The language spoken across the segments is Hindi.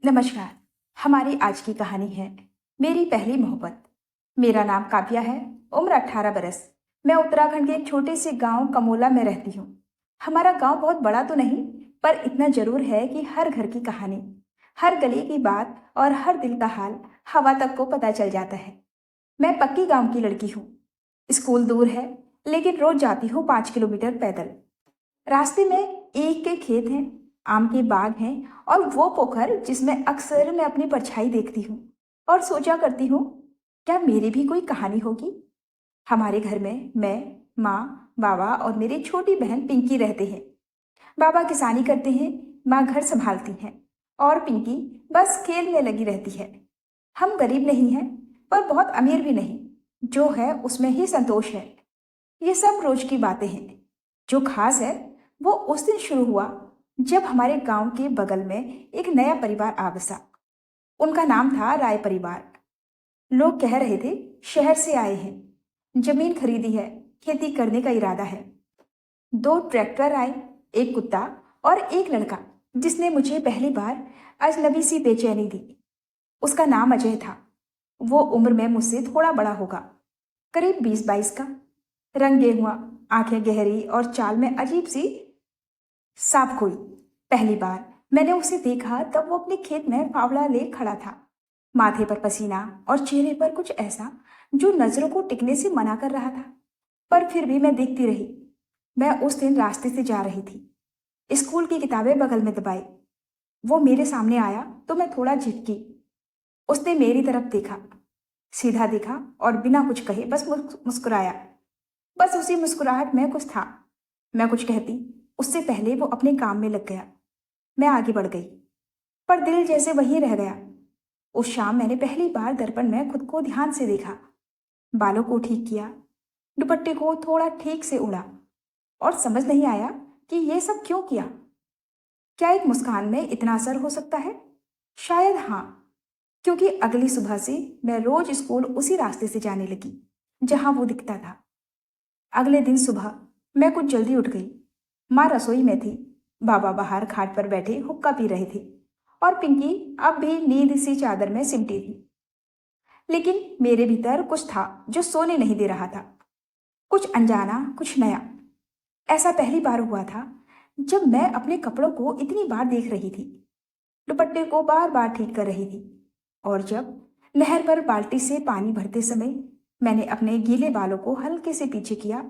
नमस्कार। हमारी आज की कहानी है मेरी पहली मोहब्बत। मेरा नाम काव्या है। उम्र 18 बरस। मैं उत्तराखंड के एक छोटे से गांव कमोला में रहती हूँ। हमारा गांव बहुत बड़ा तो नहीं, पर इतना जरूर है कि हर घर की कहानी, हर गली की बात और हर दिल का हाल हवा तक को पता चल जाता है। मैं पक्की गांव की लड़की हूँ। स्कूल दूर है, लेकिन रोज जाती हूँ 5 किलोमीटर पैदल। रास्ते में ईख के खेत हैं, आम के बाग हैं और वो पोखर जिसमें अक्सर मैं अपनी परछाई देखती हूँ और सोचा करती हूँ, क्या मेरी भी कोई कहानी होगी। हमारे घर में मैं, माँ, बाबा और मेरी छोटी बहन पिंकी रहते हैं। बाबा किसानी करते हैं, माँ घर संभालती हैं और पिंकी बस खेल में लगी रहती है। हम गरीब नहीं हैं, पर बहुत अमीर भी नहीं। जो है उसमें ही संतोष है। ये सब रोज की बातें हैं। जो खास है वो उस दिन शुरू हुआ जब हमारे गांव के बगल में एक नया परिवार आ बसा। उनका नाम था राय परिवार। लोग कह रहे थे शहर से आए हैं, जमीन खरीदी है, खेती करने का इरादा है। 2 ट्रैक्टर आए, एक कुत्ता और एक लड़का जिसने मुझे पहली बार अजनबी सी बेचैनी दी। उसका नाम अजय था। वो उम्र में मुझसे थोड़ा बड़ा होगा, करीब 20-22 का। रंग गेहुआ, आंखें गहरी और चाल में अजीब सी सांप कोई। पहली बार मैंने उसे देखा तब वो अपने खेत में फावड़ा ले खड़ा था। माथे पर पसीना और चेहरे पर कुछ ऐसा जो नजरों को टिकने से मना कर रहा था, पर फिर भी मैं देखती रही। मैं उस दिन रास्ते से जा रही थी, स्कूल की किताबें बगल में दबाई। वो मेरे सामने आया तो मैं थोड़ा झिटकी। उसने मेरी तरफ देखा, सीधा देखा और बिना कुछ कहे बस मुस्कुराया। बस उसी मुस्कुराहट में कुछ था। मैं कुछ कहती उससे पहले वो अपने काम में लग गया। मैं आगे बढ़ गई, पर दिल जैसे वहीं रह गया। उस शाम मैंने पहली बार दर्पण में खुद को ध्यान से देखा। बालों को ठीक किया, दुपट्टे को थोड़ा ठीक से उड़ा, और समझ नहीं आया कि ये सब क्यों किया। क्या एक मुस्कान में इतना असर हो सकता है? शायद हाँ, क्योंकि अगली सुबह से मैं रोज स्कूल उसी रास्ते से जाने लगी जहां वो दिखता था। अगले दिन सुबह मैं कुछ जल्दी उठ गई। माँ रसोई में थी, बाबा बाहर खाट पर बैठे हुक्का पी रहे थे और पिंकी अब भी नींद सी चादर में सिमटी थी। लेकिन मेरे भीतर कुछ था जो सोने नहीं दे रहा था। कुछ अनजाना, कुछ नया। ऐसा पहली बार हुआ था जब मैं अपने कपड़ों को इतनी बार देख रही थी, दुपट्टे को बार बार ठीक कर रही थी, और जब नहर पर बाल्टी से पानी भरते समय मैंने अपने गीले बालों को हल्के से पीछे किया,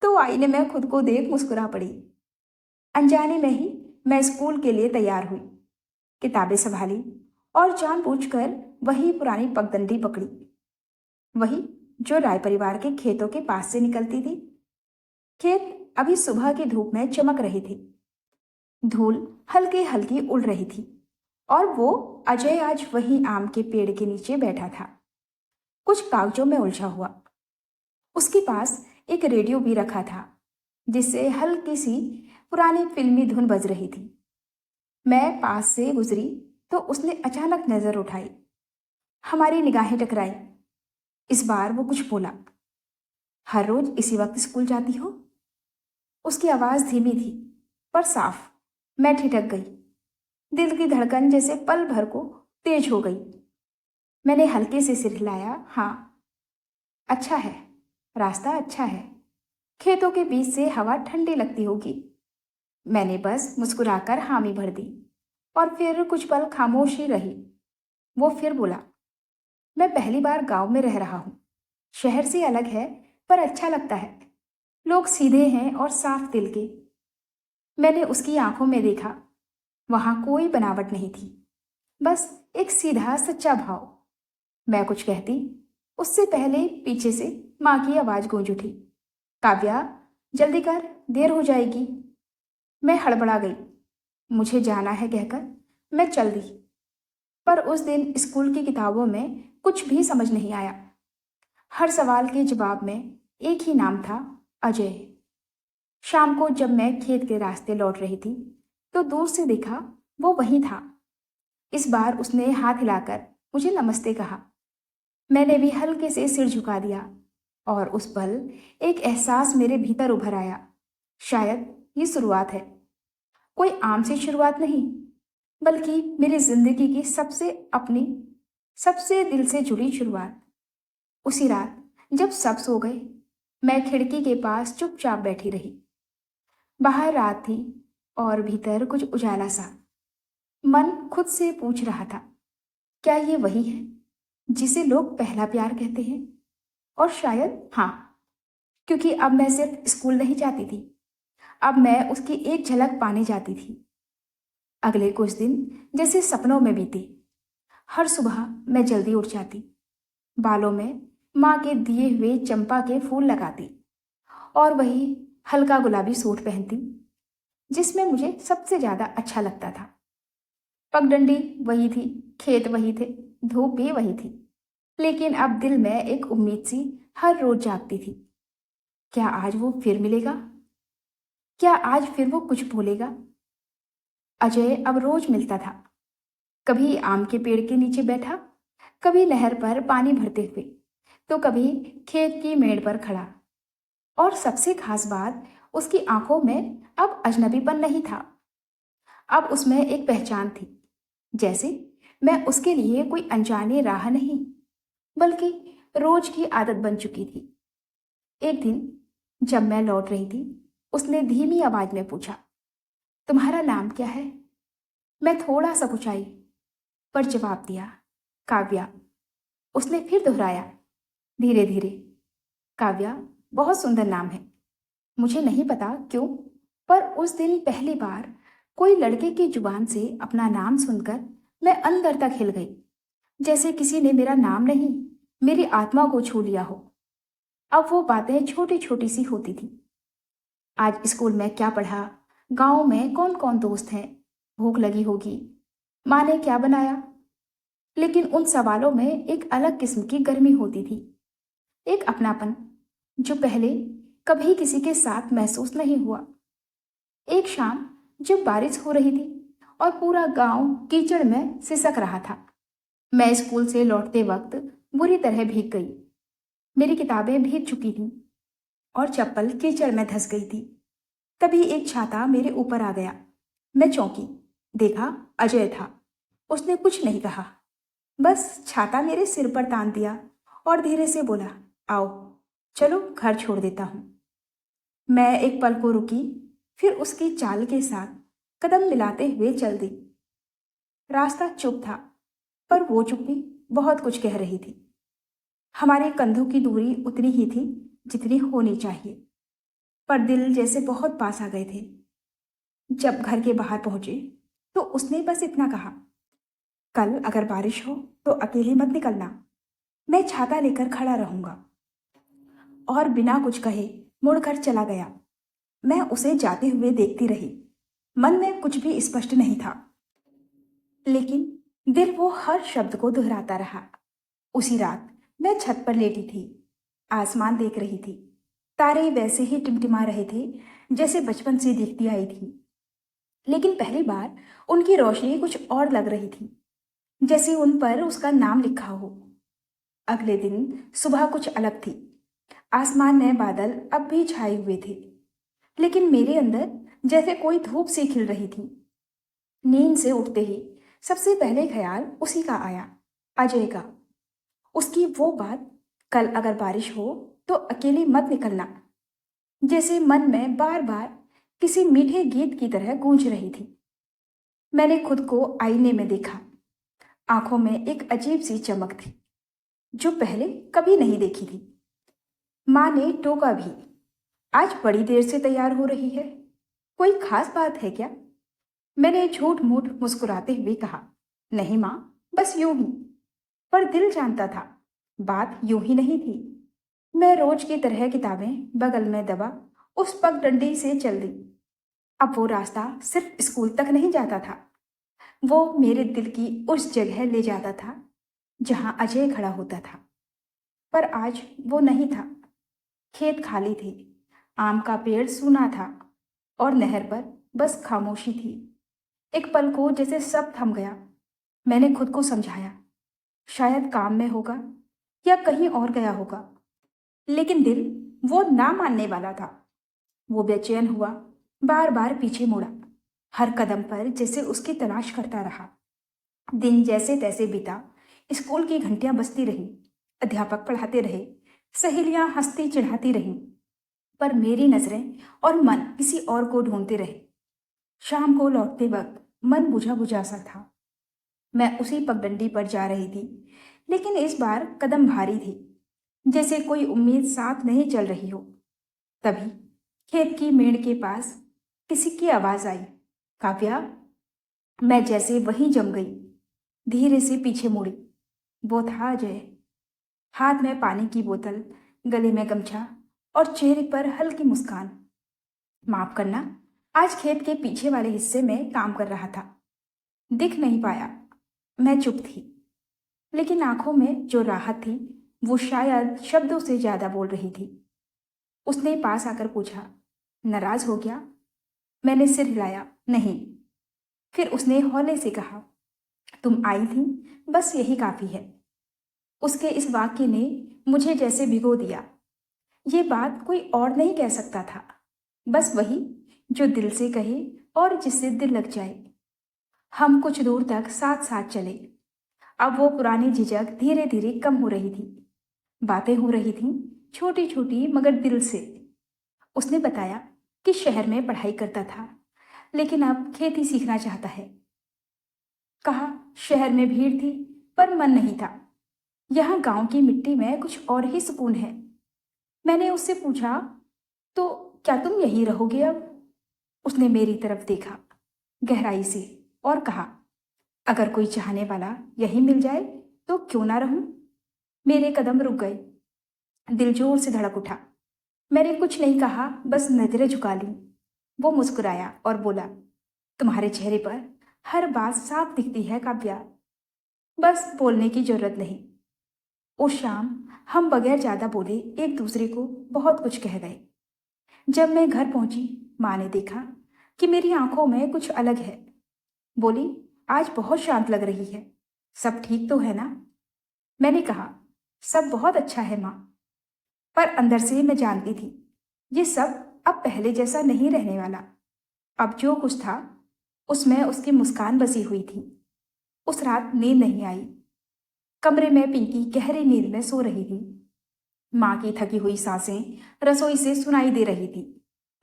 तो आईने में खुद को देख मुस्कुरा पड़ी। अनजाने में ही मैं स्कूल के लिए तैयार हुई, किताबें संभाली और जानबूझकर वही पुरानी पगडंडी पकड़ी, वही जो राय परिवार के खेतों के पास से निकलती थी। खेत अभी सुबह की धूप में चमक रहे थे, धूल हल्की हल्की उड़ रही थी, और वो अजय आज वही आम के पेड़ के नीचे बैठा था, कुछ कागजों में उलझा हुआ। उसके पास एक रेडियो भी रखा था जिससे हल्की सी पुरानी फिल्मी धुन बज रही थी। मैं पास से गुजरी तो उसने अचानक नजर उठाई। हमारी निगाहें टकराई। इस बार वो कुछ बोला। हर रोज इसी वक्त स्कूल जाती हो? उसकी आवाज धीमी थी पर साफ। मैं ठिठक गई। दिल की धड़कन जैसे पल भर को तेज हो गई। मैंने हल्के से सिर हिलाया। हाँ, अच्छा है, रास्ता अच्छा है, खेतों के बीच से हवा ठंडी लगती होगी। मैंने बस मुस्कुराकर हामी भर दी और फिर कुछ पल खामोश ही रही। वो फिर बोला, मैं पहली बार गांव में रह रहा हूँ। शहर से अलग है, पर अच्छा लगता है। लोग सीधे हैं और साफ दिल के। मैंने उसकी आंखों में देखा, वहां कोई बनावट नहीं थी, बस एक सीधा सच्चा भाव। मैं कुछ कहती उससे पहले पीछे से माँ की आवाज गूंज उठी, काव्या, जल्दी कर, देर हो जाएगी। मैं हड़बड़ा गई। मुझे जाना है कहकर मैं चल दी, पर उस दिन स्कूल की किताबों में कुछ भी समझ नहीं आया। हर सवाल के जवाब में एक ही नाम था, अजय। शाम को जब मैं खेत के रास्ते लौट रही थी तो दूर से देखा, वो वहीं था। इस बार उसने हाथ हिलाकर मुझे नमस्ते कहा। मैंने भी हल्के से सिर झुका दिया, और उस पल एक एहसास मेरे भीतर उभर आया। शायद ये शुरुआत है, कोई आम सी शुरुआत नहीं, बल्कि मेरी जिंदगी की सबसे अपनी, सबसे दिल से जुड़ी शुरुआत। उसी रात जब सब सो गए, मैं खिड़की के पास चुपचाप बैठी रही। बाहर रात थी और भीतर कुछ उजाला सा। मन खुद से पूछ रहा था, क्या ये वही है जिसे लोग पहला प्यार कहते हैं? और शायद हाँ, क्योंकि अब मैं सिर्फ स्कूल नहीं जाती थी, अब मैं उसकी एक झलक पाने जाती थी। अगले कुछ दिन जैसे सपनों में बीते। हर सुबह मैं जल्दी उठ जाती, बालों में माँ के दिए हुए चंपा के फूल लगाती और वही हल्का गुलाबी सूट पहनती जिसमें मुझे सबसे ज्यादा अच्छा लगता था। पगडंडी वही थी, खेत वही थे, धूप भी वही थी, लेकिन अब दिल में एक उम्मीद सी हर रोज जागती थी। क्या आज वो फिर मिलेगा? क्या आज फिर वो कुछ बोलेगा? अजय अब रोज मिलता था। कभी आम के पेड़ के नीचे बैठा, कभी नहर पर पानी भरते हुए, तो कभी खेत की मेड़ पर खड़ा। और सबसे खास बात, उसकी आंखों में अब अजनबीपन नहीं था। अब उसमें एक पहचान थी, जैसे मैं उसके लिए कोई अनजाने राह नहीं, बल्कि रोज की आदत बन चुकी थी। एक दिन जब मैं लौट रही थी, उसने धीमी आवाज में पूछा, तुम्हारा नाम क्या है? मैं थोड़ा सा कुचाई पर जवाब दिया, काव्या। उसने फिर दोहराया, धीरे धीरे, काव्या बहुत सुंदर नाम है। मुझे नहीं पता क्यों, पर उस दिन पहली बार कोई लड़के की जुबान से अपना नाम सुनकर मैं अंदर तक हिल गई, जैसे किसी ने मेरा नाम नहीं, मेरी आत्मा को छू लिया हो। अब वो बातें छोटी छोटी सी होती थी। आज स्कूल में क्या पढ़ा, गांव में कौन कौन दोस्त हैं, भूख लगी होगी, माँ ने क्या बनाया। लेकिन उन सवालों में एक अलग किस्म की गर्मी होती थी, एक अपनापन जो पहले कभी किसी के साथ महसूस नहीं हुआ। एक शाम जब बारिश हो रही थी और पूरा गांव कीचड़ में सिसक रहा था, मैं स्कूल से लौटते वक्त बुरी तरह भीग गई। मेरी किताबें भीग चुकी थीं और चप्पल कीचड़ में धंस गई थी। तभी एक छाता मेरे ऊपर आ गया। मैं चौंकी, देखा अजय था। उसने कुछ नहीं कहा, बस छाता मेरे सिर पर तान दिया और धीरे से बोला, आओ चलो घर छोड़ देता हूं। मैं एक पल को रुकी, फिर उसकी चाल के साथ कदम मिलाते हुए चल दी। रास्ता चुप था, पर वो चुप्पी बहुत कुछ कह रही थी। हमारे कंधों की दूरी उतनी ही थी जितनी होनी चाहिए, पर दिल जैसे बहुत पास आ गए थे। जब घर के बाहर पहुंचे तो उसने बस इतना कहा, कल अगर बारिश हो तो अकेले मत निकलना, मैं छाता लेकर खड़ा रहूंगा। और बिना कुछ कहे मुड़कर चला गया। मैं उसे जाते हुए देखती रही। मन में कुछ भी स्पष्ट नहीं था, लेकिन दिल वो हर शब्द को दोहराता रहा। उसी रात मैं छत पर लेटी थी, आसमान देख रही थी। तारे वैसे ही टिमटिमा रहे थे जैसे बचपन से दिखती आई थी, लेकिन पहली बार उनकी रोशनी कुछ और लग रही थी, जैसे उन पर उसका नाम लिखा हो। अगले दिन सुबह कुछ अलग थी। आसमान में बादल अब भी छाए हुए थे, लेकिन मेरे अंदर जैसे कोई धूप सी खिल रही थी। नींद से उठते ही सबसे पहले ख्याल उसी का आया, अजय का। उसकी वो बात, कल अगर बारिश हो तो अकेले मत निकलना, जैसे मन में बार बार किसी मीठे गीत की तरह गूंज रही थी। मैंने खुद को आईने में देखा। आंखों में एक अजीब सी चमक थी जो पहले कभी नहीं देखी थी। माँ ने टोका भी, आज बड़ी देर से तैयार हो रही है, कोई खास बात है क्या? मैंने झूठ मूठ मुस्कुराते हुए कहा, नहीं माँ, बस यूं ही। पर दिल जानता था बात यूं ही नहीं थी। मैं रोज की तरह किताबें बगल में दबा उस पगडंडी से चल दी। अब वो रास्ता सिर्फ स्कूल तक नहीं जाता था, वो मेरे दिल की उस जगह ले जाता था जहां अजय खड़ा होता था। पर आज वो नहीं था। खेत खाली थे, आम का पेड़ सूना था और नहर पर बस खामोशी थी। एक पल को जैसे सब थम गया। मैंने खुद को समझाया, शायद काम में होगा या कहीं और गया होगा, लेकिन दिल वो ना मानने वाला था। वो बेचैन हुआ, बार बार पीछे मुड़ा। हर कदम पर जैसे उसकी तलाश करता रहा। दिन जैसे तैसे बीता। स्कूल की घंटियां बजती रही, अध्यापक पढ़ाते रहे, सहेलियां हंसती चिढ़ाती रहीं, पर मेरी नजरें और मन किसी और को ढूंढते रहे। शाम को लौटते वक्त मन बुझा बुझा सा था। मैं उसी पगडंडी पर जा रही थी, लेकिन इस बार कदम भारी थी, जैसे कोई उम्मीद साथ नहीं चल रही हो। तभी खेत की मेड़ के पास किसी की आवाज आई, काव्या। मैं जैसे वहीं जम गई। धीरे से पीछे मुड़ी। वो था अजय। हाथ में पानी की बोतल, गले में गमछा और चेहरे पर हल्की मुस्कान। माफ करना, आज खेत के पीछे वाले हिस्से में काम कर रहा था, दिख नहीं पाया। मैं चुप थी, लेकिन आंखों में जो राहत थी वो शायद शब्दों से ज्यादा बोल रही थी। उसने पास आकर पूछा, नाराज हो गया? मैंने सिर हिलाया, नहीं। फिर उसने हौले से कहा, तुम आई थी, बस यही काफी है। उसके इस वाक्य ने मुझे जैसे भिगो दिया। ये बात कोई और नहीं कह सकता था, बस वही जो दिल से कहे और जिससे दिल लग जाए। हम कुछ दूर तक साथ साथ चले। अब वो पुरानी झिझक धीरे धीरे कम हो रही थी। बातें हो रही थीं, छोटी छोटी मगर दिल से। उसने बताया कि शहर में पढ़ाई करता था, लेकिन अब खेती सीखना चाहता है। कहा, शहर में भीड़ थी पर मन नहीं था। यहाँ गांव की मिट्टी में कुछ और ही सुकून है। मैंने उससे पूछा, तो क्या तुम यहीं रहोगे अब? उसने मेरी तरफ देखा गहराई से और कहा, अगर कोई चाहने वाला यहीं मिल जाए तो क्यों ना रहूं। मेरे कदम रुक गए। दिल जोर से धड़क उठा। मैंने कुछ नहीं कहा, बस नजरें झुका ली। वो मुस्कुराया और बोला, तुम्हारे चेहरे पर हर बात साफ दिखती है काव्या, बस बोलने की जरूरत नहीं। उस शाम हम बगैर ज्यादा बोले एक दूसरे को बहुत कुछ कह गए। जब मैं घर पहुंची, माँ ने देखा कि मेरी आंखों में कुछ अलग है। बोली, आज बहुत शांत लग रही है, सब ठीक तो है ना? मैंने कहा, सब बहुत अच्छा है माँ। पर अंदर से मैं जानती थी ये सब अब पहले जैसा नहीं रहने वाला। अब जो कुछ था उसमें उसकी मुस्कान बसी हुई थी। उस रात नींद नहीं आई। कमरे में पिंकी गहरी नींद में सो रही थी। माँ की थकी हुई सांसें रसोई से सुनाई दे रही थी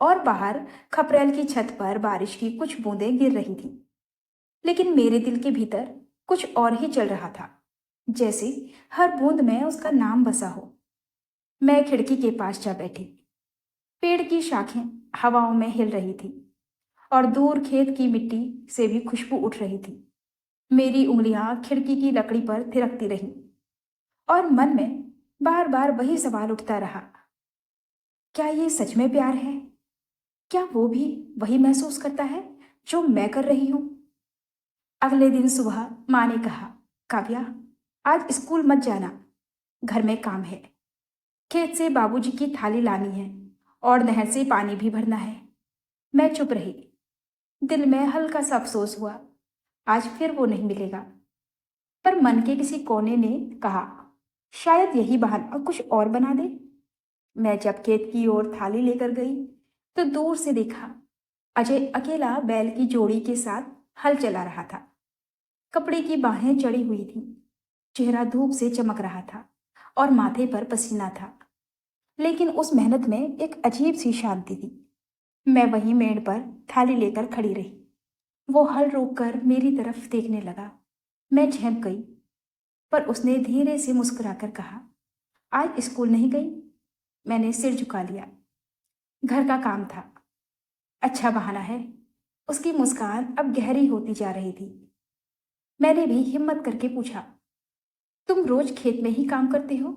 और बाहर खपरेल की छत पर बारिश की कुछ बूंदें गिर रही थी। लेकिन मेरे दिल के भीतर कुछ और ही चल रहा था, जैसे हर बूंद में उसका नाम बसा हो। मैं खिड़की के पास जा बैठी। पेड़ की शाखें हवाओं में हिल रही थी और दूर खेत की मिट्टी से भी खुशबू उठ रही थी। मेरी उंगलियां खिड़की की लकड़ी पर थिरकती रहीं और मन में बार बार वही सवाल उठता रहा, क्या ये सच में प्यार है? क्या वो भी वही महसूस करता है जो मैं कर रही हूं? अगले दिन सुबह माँ ने कहा, काव्या, आज स्कूल मत जाना, घर में काम है। खेत से बाबूजी की थाली लानी है और नहर से पानी भी भरना है। मैं चुप रही। दिल में हल्का सा अफसोस हुआ, आज फिर वो नहीं मिलेगा। पर मन के किसी कोने ने कहा, शायद यही बहाना कुछ और बना दे। मैं जब खेत की ओर थाली लेकर गई तो दूर से देखा, अजय अकेला बैल की जोड़ी के साथ हल चला रहा था। कपड़े की बाहें चढ़ी हुई थीं, चेहरा धूप से चमक रहा था और माथे पर पसीना था, लेकिन उस मेहनत में एक अजीब सी शांति थी। मैं वहीं मेड़ पर थाली लेकर खड़ी रही। वो हल रोककर मेरी तरफ देखने लगा। मैं झेप गई, पर उसने धीरे से मुस्कुराकर कहा, आज स्कूल नहीं गई? मैंने सिर झुका लिया। घर का काम था। अच्छा बहाना है। उसकी मुस्कान अब गहरी होती जा रही थी। मैंने भी हिम्मत करके पूछा, तुम रोज खेत में ही काम करते हो?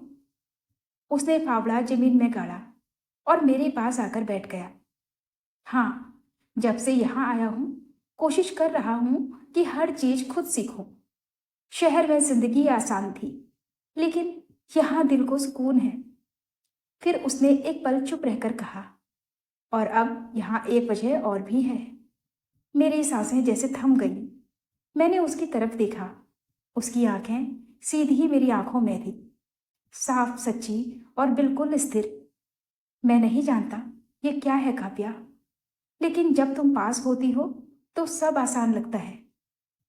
उसने फावड़ा जमीन में गाड़ा और मेरे पास आकर बैठ गया। हाँ, जब से यहाँ आया हूँ कोशिश कर रहा हूँ कि हर चीज खुद सीखूं। शहर में जिंदगी आसान थी, लेकिन यहाँ दिल को सुकून है। फिर उसने एक पल चुप रहकर कहा, और अब यहाँ एक वजह और भी है। मेरी सांसें जैसे थम गईं। मैंने उसकी तरफ देखा। उसकी आंखें सीधी ही मेरी आंखों में थी, साफ, सच्ची और बिल्कुल स्थिर। मैं नहीं जानता ये क्या है काव्या, लेकिन जब तुम पास होती हो तो सब आसान लगता है।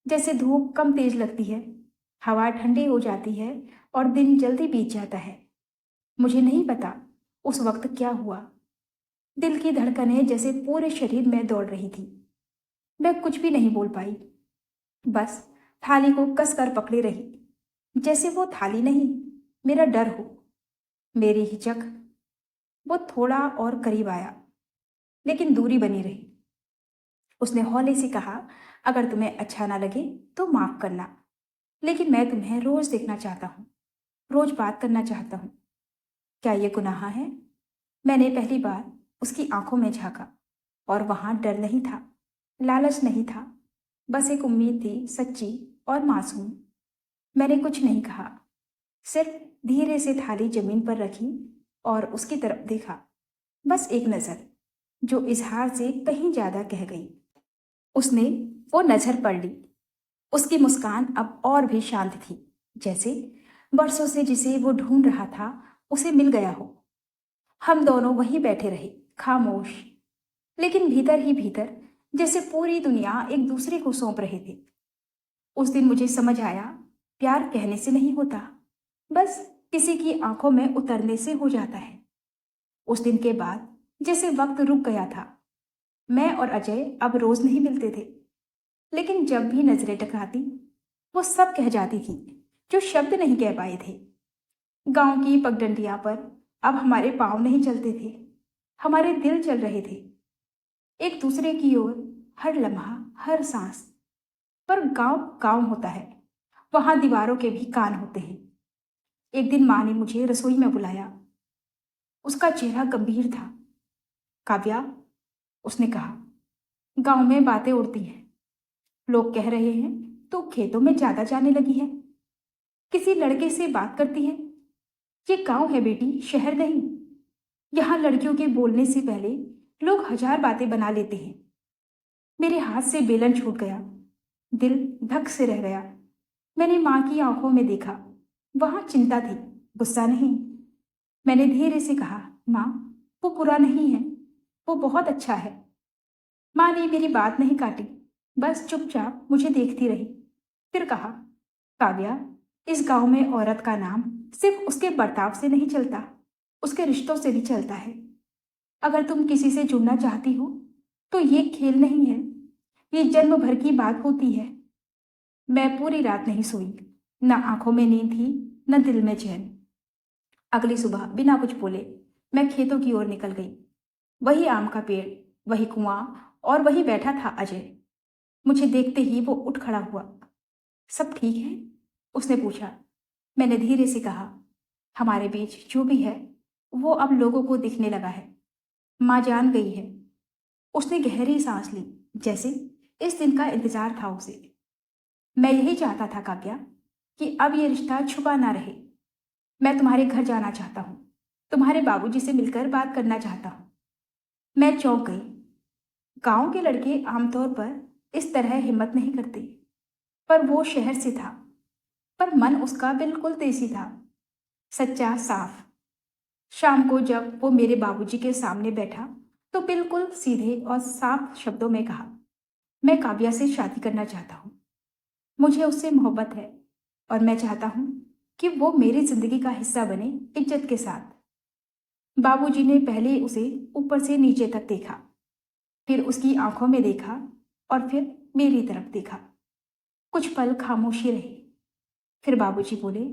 जैसे धूप कम तेज लगती है, हवा ठंडी हो जाती है और दिन जल्दी बीत जाता है। मुझे नहीं पता उस वक्त क्या हुआ। दिल की धड़कनें जैसे पूरे शरीर में दौड़ रही थी। मैं कुछ भी नहीं बोल पाई, बस थाली को कसकर पकड़े रही, जैसे वो थाली नहीं, मेरा डर हो, मेरी हिचक। वो थोड़ा और करीब आया, लेकिन दूरी बनी रही। उसने हौले से कहा, अगर तुम्हें अच्छा ना लगे तो माफ करना, लेकिन मैं तुम्हें रोज देखना चाहता हूँ, रोज बात करना चाहता हूँ। क्या ये गुनाह है? मैंने पहली बार उसकी आंखों में झांका और वहां डर नहीं था, लालच नहीं था, बस एक उम्मीद थी, सच्ची और मासूम। मैंने कुछ नहीं कहा, सिर्फ धीरे से थाली जमीन पर रखी और उसकी तरफ देखा। बस एक नजर, जो इजहार से कहीं ज्यादा कह गई। उसने वो नजर पढ़ ली। उसकी मुस्कान अब और भी शांत थी, जैसे बरसों से जिसे वो ढूंढ रहा था उसे मिल गया हो। हम दोनों वहीं बैठे रहे, खामोश, लेकिन भीतर ही भीतर जैसे पूरी दुनिया एक दूसरे को सौंप रहे थे। उस दिन मुझे समझ आया, प्यार कहने से नहीं होता, बस किसी की आंखों में उतरने से हो जाता है। उस दिन के बाद जैसे वक्त रुक गया था। मैं और अजय अब रोज नहीं मिलते थे, लेकिन जब भी नजरें टकराती, वो सब कह जाती थी जो शब्द नहीं कह पाए थे। गांव की पगडंडियां पर अब हमारे पांव नहीं चलते थे, हमारे दिल चल रहे थे, एक दूसरे की ओर, हर लम्हा, हर सांस। पर गांव गांव होता है, वहां दीवारों के भी कान होते हैं। एक दिन माँ ने मुझे रसोई में बुलाया। उसका चेहरा गंभीर था। काव्या, उसने कहा, गांव में बातें उड़ती हैं। लोग कह रहे हैं तू खेतों में ज्यादा जाने लगी है, किसी लड़के से बात करती है। ये गांव है बेटी, शहर नहीं। यहाँ लड़कियों के बोलने से पहले लोग हजार बातें बना लेते हैं। मेरे हाथ से बेलन छूट गया, दिल धक से रह गया। मैंने माँ की आंखों में देखा, वहां चिंता थी, गुस्सा नहीं। मैंने धीरे से कहा, माँ, वो बुरा नहीं है, वो बहुत अच्छा है। माँ ने मेरी बात नहीं काटी, बस चुपचाप मुझे देखती रही। फिर कहा, काव्या, इस गांव में औरत का नाम सिर्फ उसके बर्ताव से नहीं चलता, उसके रिश्तों से भी चलता है। अगर तुम किसी से जुड़ना चाहती हो तो ये खेल नहीं है, ये जन्म भर की बात होती है। मैं पूरी रात नहीं सोई, न आंखों में नींद थी, न दिल में चैन। अगली सुबह बिना कुछ बोले मैं खेतों की ओर निकल गई। वही आम का पेड़, वही कुआं और वही बैठा था अजय। मुझे देखते ही वो उठ खड़ा हुआ। सब ठीक है? उसने पूछा। मैंने धीरे से कहा, हमारे बीच जो भी है वो अब लोगों को दिखने लगा है। माँ जान गई है। उसने गहरी सांस ली, जैसे इस दिन का इंतजार था उसे। मैं यही चाहता था काव्या, कि अब ये रिश्ता छुपा ना रहे। मैं तुम्हारे घर जाना चाहता हूँ, तुम्हारे बाबूजी से मिलकर बात करना चाहता हूँ। मैं चौंक गई। गांव के लड़के आमतौर पर इस तरह हिम्मत नहीं करते, पर वो शहर से था, पर मन उसका बिल्कुल देसी था, सच्चा, साफ। शाम को जब वो मेरे बाबूजी के सामने बैठा तो बिल्कुल सीधे और साफ शब्दों में कहा, मैं काव्या से शादी करना चाहता हूँ। मुझे उससे मोहब्बत है और मैं चाहता हूँ कि वो मेरी जिंदगी का हिस्सा बने, इज्जत के साथ। बाबूजी ने पहले उसे ऊपर से नीचे तक देखा, फिर उसकी आंखों में देखा और फिर मेरी तरफ देखा। कुछ पल खामोशी रही। फिर बाबूजी बोले,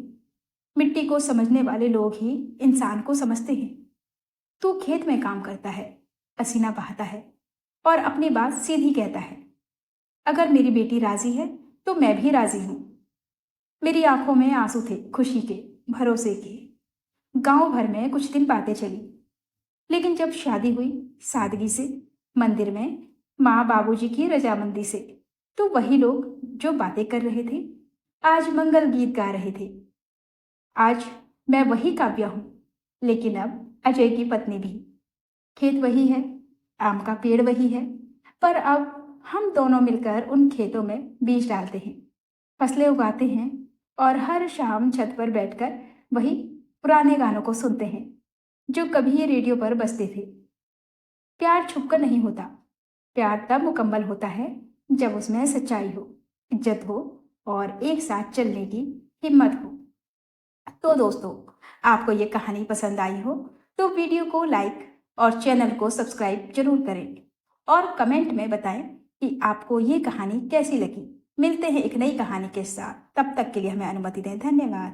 मिट्टी को समझने वाले लोग ही इंसान को समझते हैं। तू खेत में काम करता है, पसीना बहाता है और अपनी बात सीधी कहता है। अगर मेरी बेटी राजी है तो मैं भी राजी हूं। मेरी आंखों में आंसू थे, खुशी के, भरोसे के। गांव भर में कुछ दिन बातें चली, लेकिन जब शादी हुई, सादगी से, मंदिर में, माँ बाबूजी की रजामंदी से, तो वही लोग जो बातें कर रहे थे आज मंगल गीत गा रहे थे। आज मैं वही काव्या हूं, लेकिन अब अजय की पत्नी भी। खेत वही है, आम का पेड़ वही है, पर अब हम दोनों मिलकर उन खेतों में बीज डालते हैं, फसलें उगाते हैं और हर शाम छत पर बैठकर वही पुराने गानों को सुनते हैं जो कभी रेडियो पर बजते थे। प्यार छुपकर नहीं होता, प्यार तब मुकम्मल होता है जब उसमें सच्चाई हो, इज्जत हो और एक साथ चलने की हिम्मत हो। तो दोस्तों, आपको ये कहानी पसंद आई हो तो वीडियो को लाइक और चैनल को सब्सक्राइब जरूर करें और कमेंट में बताएं कि आपको ये कहानी कैसी लगी। मिलते हैं एक नई कहानी के साथ, तब तक के लिए हमें अनुमति दें। धन्यवाद।